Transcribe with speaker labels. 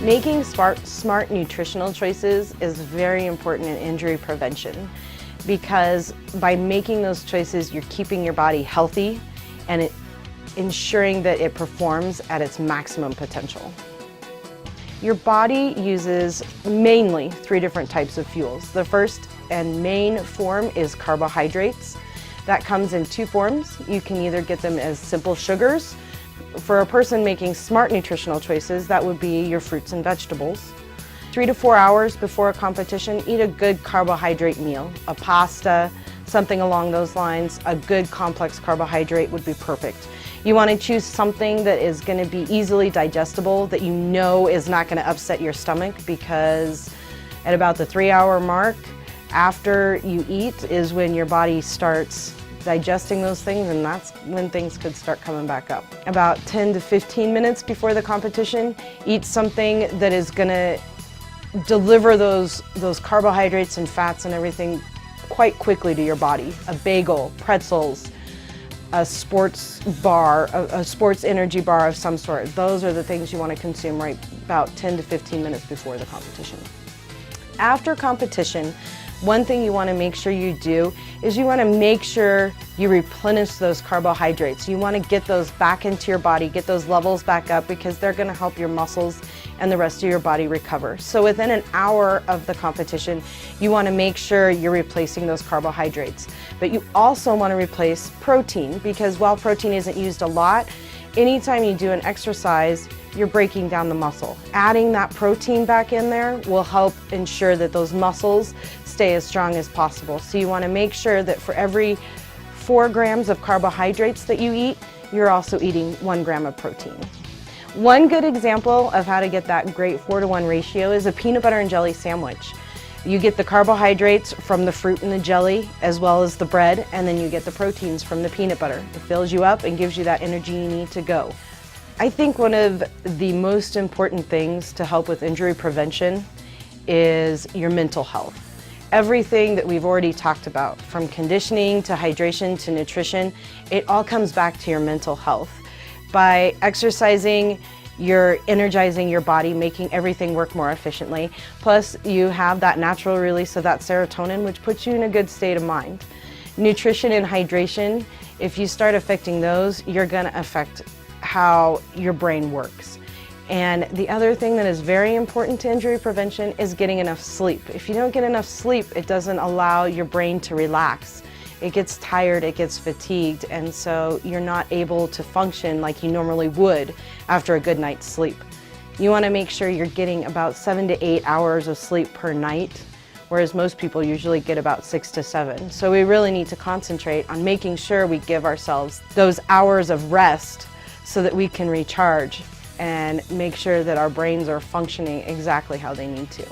Speaker 1: Making smart nutritional choices is very important in injury prevention because by making those choices, you're keeping your body healthy and ensuring that it performs at its maximum potential. Your body uses mainly 3 different types of fuels. The first and main form is carbohydrates. That comes in 2 forms. You can either get them as simple sugars. For a person making smart nutritional choices, that would be your fruits and vegetables. 3 to 4 hours before a competition, eat a good carbohydrate meal. A pasta, something along those lines. A good complex carbohydrate would be perfect. You want to choose something that is going to be easily digestible, that you know is not going to upset your stomach, because at about the 3-hour mark after you eat is when your body starts digesting those things, and that's when things could start coming back up. About 10 to 15 minutes before the competition, eat something that is going to deliver those carbohydrates and fats and everything quite quickly to your body. A bagel, pretzels, a sports bar, a sports energy bar of some sort. Those are the things you want to consume right about 10 to 15 minutes before the competition. After competition, one thing you want to make sure you do is you want to make sure you replenish those carbohydrates. You want to get those back into your body, get those levels back up, because they're going to help your muscles and the rest of your body recover. So within an hour of the competition, you want to make sure you're replacing those carbohydrates. But you also want to replace protein, because while protein isn't used a lot, anytime you do an exercise, you're breaking down the muscle. Adding that protein back in there will help ensure that those muscles stay as strong as possible. So you want to make sure that for every 4 grams of carbohydrates that you eat, you're also eating 1 gram of protein. One good example of how to get that great 4-to-1 ratio is a peanut butter and jelly sandwich. You get the carbohydrates from the fruit and the jelly, as well as the bread, and then you get the proteins from the peanut butter. It fills you up and gives you that energy you need to go. I think one of the most important things to help with injury prevention is your mental health. Everything that we've already talked about, from conditioning to hydration to nutrition, it all comes back to your mental health. By exercising, you're energizing your body, making everything work more efficiently. Plus, you have that natural release of that serotonin, which puts you in a good state of mind. Nutrition and hydration, if you start affecting those, you're going to affect how your brain works. And the other thing that is very important to injury prevention is getting enough sleep. If you don't get enough sleep, it doesn't allow your brain to relax. It gets tired, it gets fatigued, and so you're not able to function like you normally would after a good night's sleep. You want to make sure you're getting about 7 to 8 hours of sleep per night, whereas most people usually get about 6 to 7. So we really need to concentrate on making sure we give ourselves those hours of rest so that we can recharge and make sure that our brains are functioning exactly how they need to.